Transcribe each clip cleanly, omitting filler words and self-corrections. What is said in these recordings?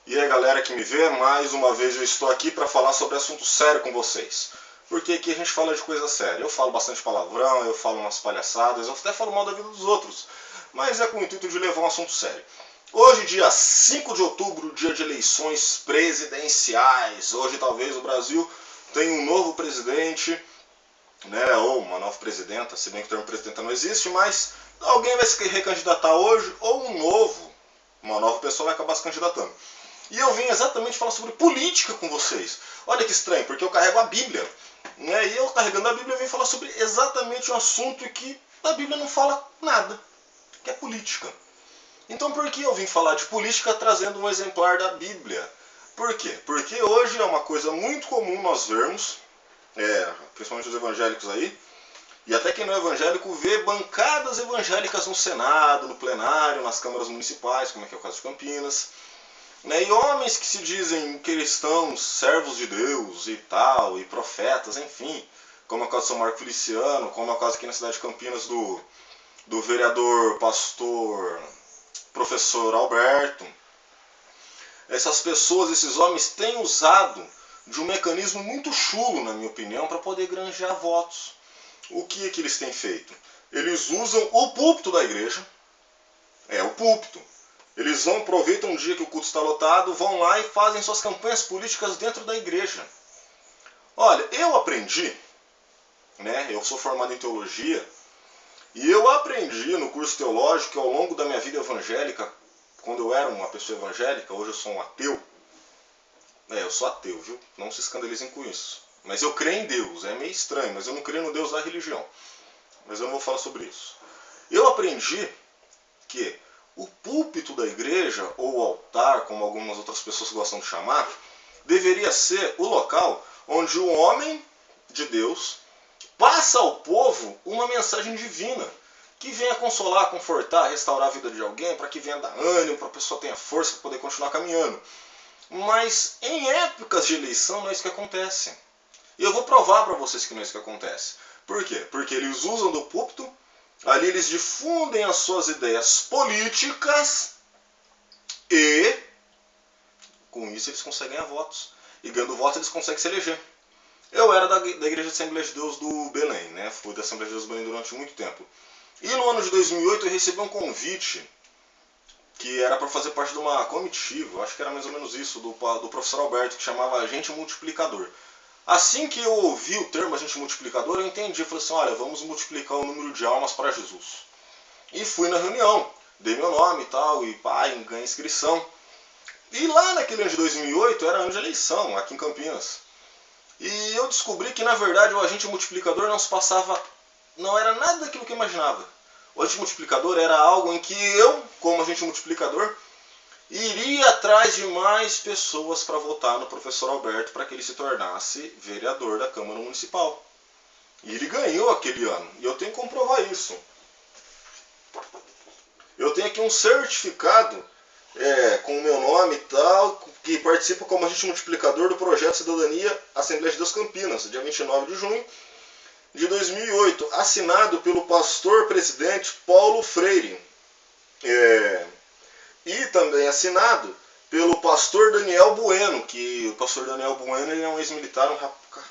E aí galera que me vê, mais uma vez eu estou aqui para falar sobre assunto sério com vocês. Porque aqui a gente fala de coisa séria. Eu falo bastante palavrão, eu falo umas palhaçadas, eu até falo mal da vida dos outros. Mas é com o intuito de levar um assunto sério. Hoje, dia 5 de outubro, dia de eleições presidenciais. Hoje talvez o Brasil tenha um novo presidente, né, ou uma nova presidenta, se bem que o termo presidenta não existe, mas alguém vai se recandidatar hoje, ou uma nova pessoa vai acabar se candidatando. E eu vim exatamente falar sobre política com vocês. Olha que estranho, porque eu carrego a Bíblia. Né? E eu carregando a Bíblia eu vim falar sobre exatamente um assunto que a Bíblia não fala nada, que é política. Então por que eu vim falar de política trazendo um exemplar da Bíblia? Por quê? Porque hoje é uma coisa muito comum nós vermos, principalmente os evangélicos aí, e até quem não é evangélico vê bancadas evangélicas no Senado, no plenário, nas câmaras municipais, como é que é o caso de Campinas. E homens que se dizem cristãos, servos de Deus e tal, e profetas, enfim, como é o caso de São Marco Feliciano, como é o caso aqui na cidade de Campinas do vereador, pastor, professor Alberto. Essas pessoas, esses homens têm usado de um mecanismo muito chulo, na minha opinião, para poder granjear votos. O que é que eles têm feito? Eles usam o púlpito da igreja, o púlpito. Eles aproveitam um dia que o culto está lotado, vão lá e fazem suas campanhas políticas dentro da igreja. Olha, eu aprendi, eu sou formado em teologia, e eu aprendi no curso teológico que ao longo da minha vida evangélica, quando eu era uma pessoa evangélica, hoje eu sou um ateu. Eu sou ateu, viu? Não se escandalizem com isso. Mas eu creio em Deus, é meio estranho, mas eu não creio no Deus da religião. Mas eu não vou falar sobre isso. Eu aprendi que o púlpito da igreja, ou altar, como algumas outras pessoas gostam de chamar, deveria ser o local onde o homem de Deus passa ao povo uma mensagem divina, que venha consolar, confortar, restaurar a vida de alguém, para que venha dar ânimo, para a pessoa tenha força para poder continuar caminhando. Mas em épocas de eleição não é isso que acontece. E eu vou provar para vocês que não é isso que acontece. Por quê? Porque eles usam do púlpito, ali eles difundem as suas ideias políticas e com isso eles conseguem ganhar votos. E ganhando votos eles conseguem se eleger. Eu era da Igreja Assembleia de Deus do Belém, Fui da Assembleia de Deus do Belém durante muito tempo. E no ano de 2008 eu recebi um convite que era para fazer parte de uma comitiva, eu acho que era mais ou menos isso, do professor Alberto, que chamava Agente Multiplicador. Assim que eu ouvi o termo agente multiplicador, eu entendi. Falei assim, olha, vamos multiplicar o número de almas para Jesus. E fui na reunião, dei meu nome e tal, e ganhei inscrição. E lá naquele ano de 2008, era ano de eleição, aqui em Campinas. E eu descobri que, na verdade, o agente multiplicador não era nada daquilo que eu imaginava. O agente multiplicador era algo em que eu, como agente multiplicador, iria atrás de mais pessoas para votar no professor Alberto para que ele se tornasse vereador da Câmara Municipal. E ele ganhou aquele ano. E eu tenho que comprovar isso. Eu tenho aqui um certificado com o meu nome e tal, que participa como agente multiplicador do projeto Cidadania Assembleia de Deus Campinas, dia 29 de junho de 2008, assinado pelo pastor presidente Paulo Freire. E também assinado pelo pastor Daniel Bueno, que o pastor Daniel Bueno ele é um ex-militar,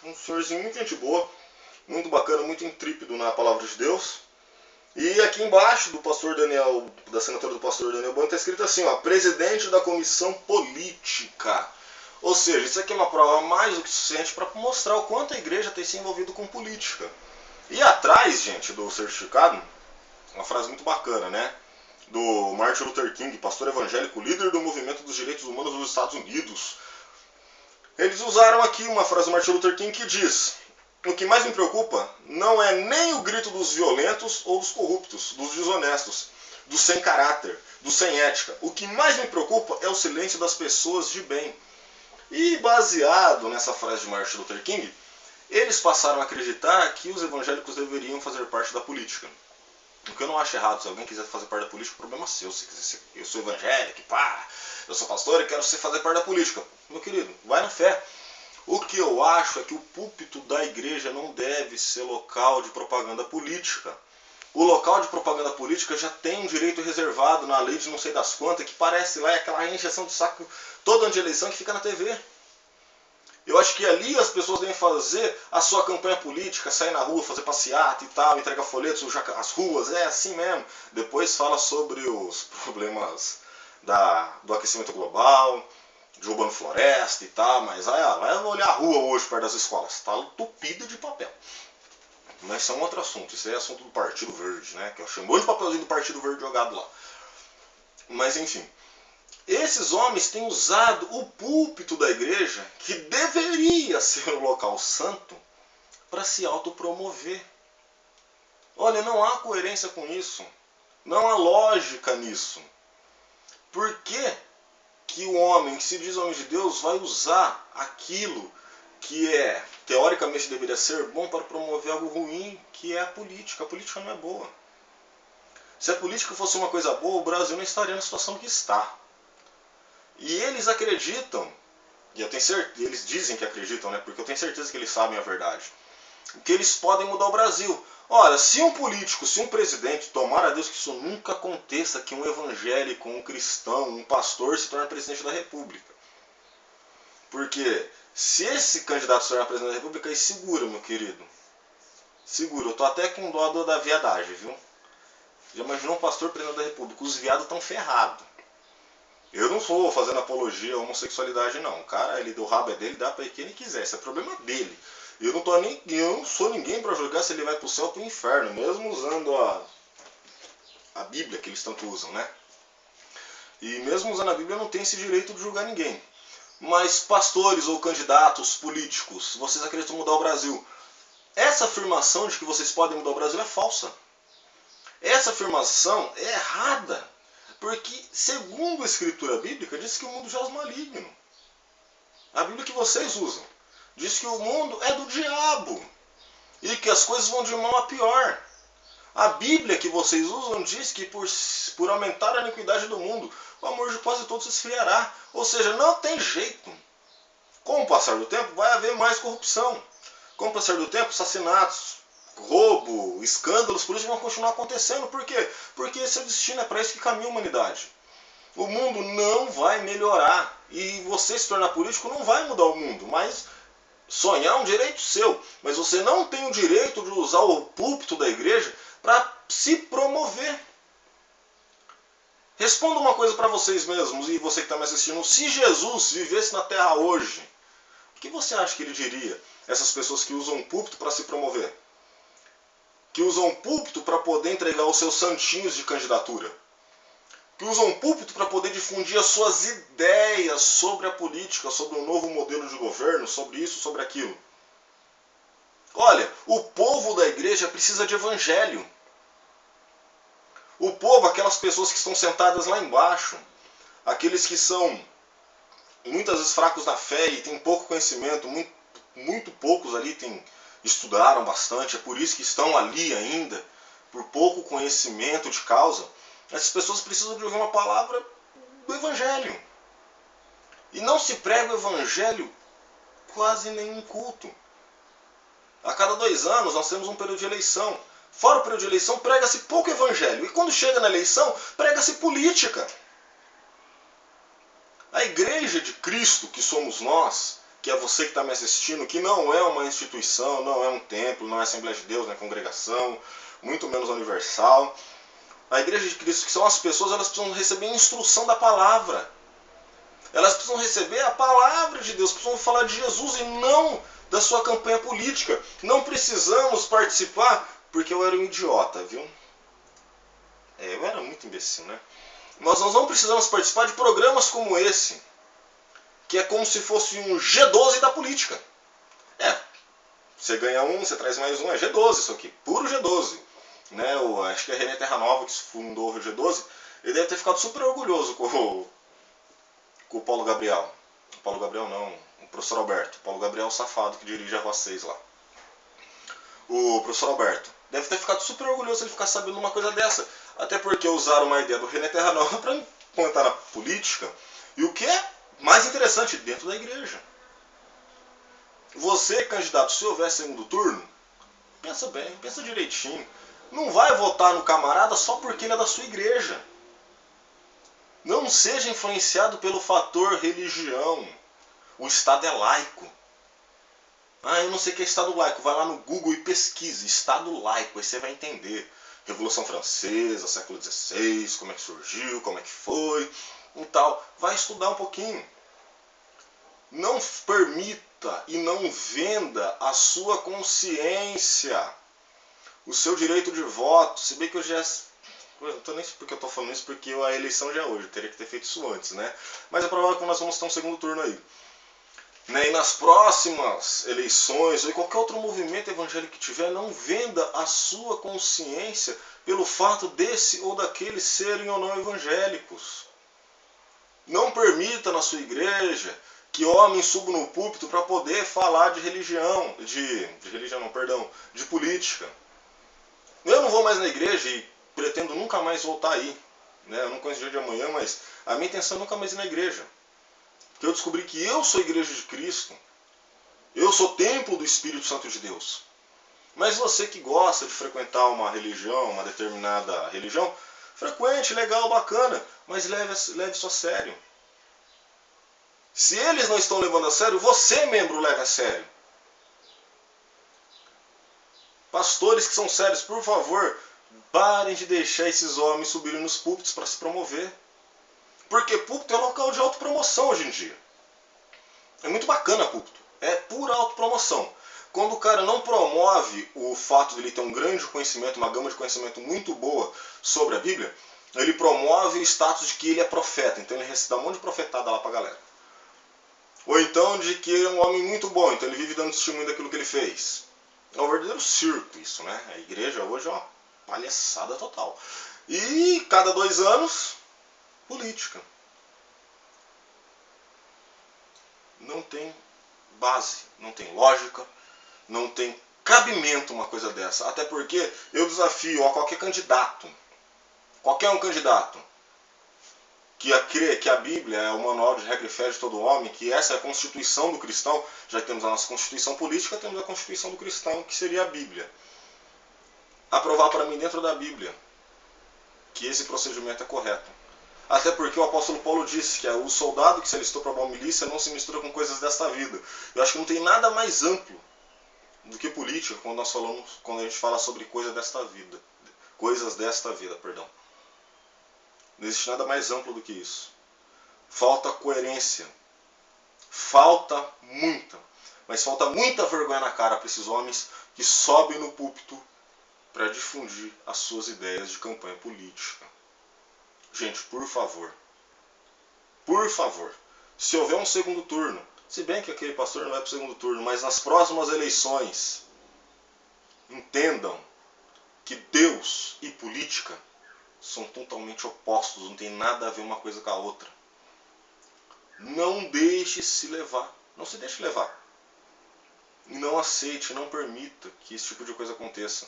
um senhorzinho muito gente boa, muito bacana, muito intrípido na palavra de Deus. E aqui embaixo do pastor Daniel, da assinatura do pastor Daniel Bueno, está escrito assim, presidente da comissão política. Ou seja, isso aqui é uma prova mais do que suficiente para mostrar o quanto a igreja tem se envolvido com política. E atrás, gente, do certificado, uma frase muito bacana, do Martin Luther King, pastor evangélico, líder do movimento dos direitos humanos dos Estados Unidos. Eles usaram aqui uma frase do Martin Luther King que diz: o que mais me preocupa não é nem o grito dos violentos ou dos corruptos, dos desonestos, dos sem caráter, dos sem ética. O que mais me preocupa é o silêncio das pessoas de bem. E baseado nessa frase de Martin Luther King, eles passaram a acreditar que os evangélicos deveriam fazer parte da política. O que eu não acho errado, se alguém quiser fazer parte da política, o problema é seu. Se quiser, eu sou evangélico, eu sou pastor e quero fazer parte da política. Meu querido, vai na fé. O que eu acho é que o púlpito da igreja não deve ser local de propaganda política. o local de propaganda política já tem um direito reservado na lei de não sei das quantas, que parece lá aquela encheção de saco toda de eleição que fica na TV. Eu acho que ali as pessoas devem fazer a sua campanha política, sair na rua, fazer passeata e tal, entregar folhetos, sujar as ruas, é assim mesmo. Depois fala sobre os problemas do aquecimento global, derrubando floresta e tal, mas vai olhar a rua hoje perto das escolas, está entupida de papel. Mas isso é um outro assunto, isso é assunto do Partido Verde, né? Que eu chamo de papelzinho do Partido Verde jogado lá. Mas enfim, esses homens têm usado o púlpito da igreja, que deveria ser um local santo, para se autopromover. Olha, não há coerência com isso. Não há lógica nisso. Por que o homem que se diz homem de Deus vai usar aquilo que teoricamente deveria ser bom para promover algo ruim, que é a política? A política não é boa. Se a política fosse uma coisa boa, o Brasil não estaria na situação que está. E eles acreditam, e eu tenho certeza, eles dizem que acreditam, né? Porque eu tenho certeza que eles sabem a verdade, que eles podem mudar o Brasil. Olha, se um político, se um presidente, tomara a Deus que isso nunca aconteça, que um evangélico, um cristão, um pastor se torne presidente da República. Porque se esse candidato se tornar presidente da República, aí segura, meu querido. Segura, eu tô até com dó da viadagem, viu? Já imaginou um pastor presidente da República? Os viados estão ferrados. Eu não sou fazendo apologia à homossexualidade, não. O cara, o rabo é dele, dá pra quem ele quiser. Isso é problema dele. Eu não sou ninguém para julgar se ele vai pro céu ou pro inferno, mesmo usando a Bíblia que eles tanto usam, né? E mesmo usando a Bíblia, eu não tenho esse direito de julgar ninguém. Mas pastores ou candidatos políticos, vocês acreditam mudar o Brasil? Essa afirmação de que vocês podem mudar o Brasil é falsa. Essa afirmação é errada. Porque, segundo a escritura bíblica, diz que o mundo jaz maligno. A Bíblia que vocês usam diz que o mundo é do diabo e que as coisas vão de mal a pior. A Bíblia que vocês usam diz que por aumentar a iniquidade do mundo, o amor de quase todos se esfriará. Ou seja, não tem jeito. Com o passar do tempo, vai haver mais corrupção. Com o passar do tempo, assassinatos, roubo, escândalos, por isso vão continuar acontecendo. Por quê? Porque esse é o destino, é para isso que caminha a humanidade. O mundo não vai melhorar. E você se tornar político não vai mudar o mundo. Mas sonhar é um direito seu. Mas você não tem o direito de usar o púlpito da igreja para se promover. Responda uma coisa para vocês mesmos e você que está me assistindo. Se Jesus vivesse na Terra hoje, o que você acha que ele diria? Essas pessoas que usam o púlpito para se promover. Que usam o púlpito para poder entregar os seus santinhos de candidatura. Que usam o púlpito para poder difundir as suas ideias sobre a política, sobre um novo modelo de governo, sobre isso, sobre aquilo. Olha, o povo da igreja precisa de evangelho. O povo, aquelas pessoas que estão sentadas lá embaixo, aqueles que são muitas vezes fracos na fé e têm pouco conhecimento, muito poucos ali estudaram bastante, é por isso que estão ali ainda, por pouco conhecimento de causa. Essas pessoas precisam de ouvir uma palavra do Evangelho. E não se prega o Evangelho quase nenhum culto. A cada 2 anos nós temos um período de eleição. Fora o período de eleição, prega-se pouco Evangelho. E quando chega na eleição, prega-se política. A Igreja de Cristo, que somos nós, que é você que está me assistindo, que não é uma instituição, não é um templo, não é Assembleia de Deus, não é congregação, muito menos universal. A Igreja de Cristo, que são as pessoas, elas precisam receber a instrução da palavra. Elas precisam receber a palavra de Deus, precisam falar de Jesus e não da sua campanha política. Não precisamos participar, porque eu era um idiota, viu? Eu era muito imbecil, né? Mas nós não precisamos participar de programas como esse, que é como se fosse um G12 da política. Você ganha um, você traz mais um, é G12 isso aqui, puro G12. Né, acho que é René Terra Nova que fundou o G12, ele deve ter ficado super orgulhoso com o Paulo Gabriel. O Paulo Gabriel não, o professor Alberto. O Paulo Gabriel é o safado que dirige a Rua 6 lá. O professor Alberto deve ter ficado super orgulhoso ele ficar sabendo uma coisa dessa. Até porque usaram uma ideia do René Terra Nova para implantar na política. E o que é mais interessante, dentro da igreja. Você, candidato, se houver segundo turno, pensa bem, pensa direitinho. Não vai votar no camarada só porque ele é da sua igreja. Não seja influenciado pelo fator religião. O Estado é laico. Ah, eu não sei o que é Estado laico. Vai lá no Google e pesquise Estado laico, aí você vai entender. Revolução Francesa, século XVI, como é que surgiu, como é que foi e tal. Vai estudar um pouquinho. Não permita e não venda a sua consciência, o seu direito de voto. Se bem que eu já... Eu não tô nem sei porque eu tô falando isso, porque a eleição já é hoje. Eu teria que ter feito isso antes, né? Mas é provável que nós vamos ter um segundo turno aí. Né? E nas próximas eleições, ou em qualquer outro movimento evangélico que tiver, não venda a sua consciência pelo fato desse ou daquele serem ou não evangélicos. Não permita na sua igreja que homens subam no púlpito para poder falar de religião, de religião não, perdão, de política. Eu não vou mais na igreja e pretendo nunca mais voltar aí. Né? Eu não conheço o dia de amanhã, mas a minha intenção é nunca mais ir na igreja. Porque eu descobri que eu sou a igreja de Cristo. Eu sou templo do Espírito Santo de Deus. Mas você que gosta de frequentar uma religião, uma determinada religião, frequente, legal, bacana, mas leve isso a sério. Se eles não estão levando a sério, você, membro, leve a sério. Pastores que são sérios, por favor, parem de deixar esses homens subirem nos púlpitos para se promover. Porque púlpito é local de autopromoção hoje em dia. É muito bacana púlpito. É pura autopromoção. Quando o cara não promove o fato de ele ter um grande conhecimento, uma gama de conhecimento muito boa sobre a Bíblia, ele promove o status de que ele é profeta. Então ele dá um monte de profetada lá pra galera. Ou então de que ele é um homem muito bom, então ele vive dando testemunho daquilo que ele fez. É um verdadeiro circo isso, né? A igreja hoje é uma palhaçada total. E cada 2 anos, política. Não tem base, não tem lógica, não tem cabimento uma coisa dessa. Até porque eu desafio a qualquer candidato, qualquer um candidato, que crê que a Bíblia é o manual de regra e fé de todo homem, que essa é a constituição do cristão. Já que temos a nossa constituição política, temos a constituição do cristão, que seria a Bíblia. Aprovar para mim dentro da Bíblia que esse procedimento é correto. Até porque o apóstolo Paulo disse que o soldado que se alistou para uma milícia não se mistura com coisas desta vida. Eu acho que não tem nada mais amplo do que política quando a gente fala sobre coisas desta vida. Não existe nada mais amplo do que isso. Falta coerência. Falta muita. Mas falta muita vergonha na cara para esses homens que sobem no púlpito para difundir as suas ideias de campanha política. Gente, por favor. Por favor. Se houver um segundo turno, se bem que aquele pastor não vai para o segundo turno, mas nas próximas eleições, entendam que Deus e política são totalmente opostos, não tem nada a ver uma coisa com a outra. Não deixe se levar, não se deixe levar. E não aceite, não permita que esse tipo de coisa aconteça.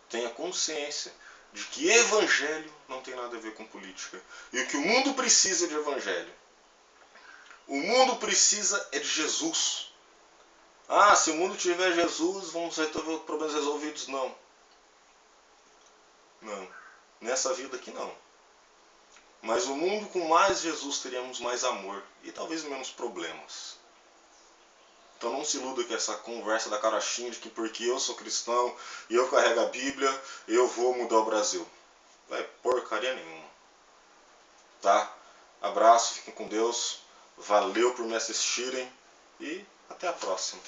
Tenha consciência de que evangelho não tem nada a ver com política. E o que o mundo precisa é de evangelho. O mundo precisa é de Jesus. Ah, se o mundo tiver Jesus, vamos ter problemas resolvidos. Não. Não. Nessa vida aqui não. Mas o mundo com mais Jesus teríamos mais amor e talvez menos problemas. Então não se iluda com essa conversa da carochinha de que porque eu sou cristão e eu carrego a Bíblia, eu vou mudar o Brasil. Não é porcaria nenhuma. Tá? Abraço, fiquem com Deus. Valeu por me assistirem e até a próxima.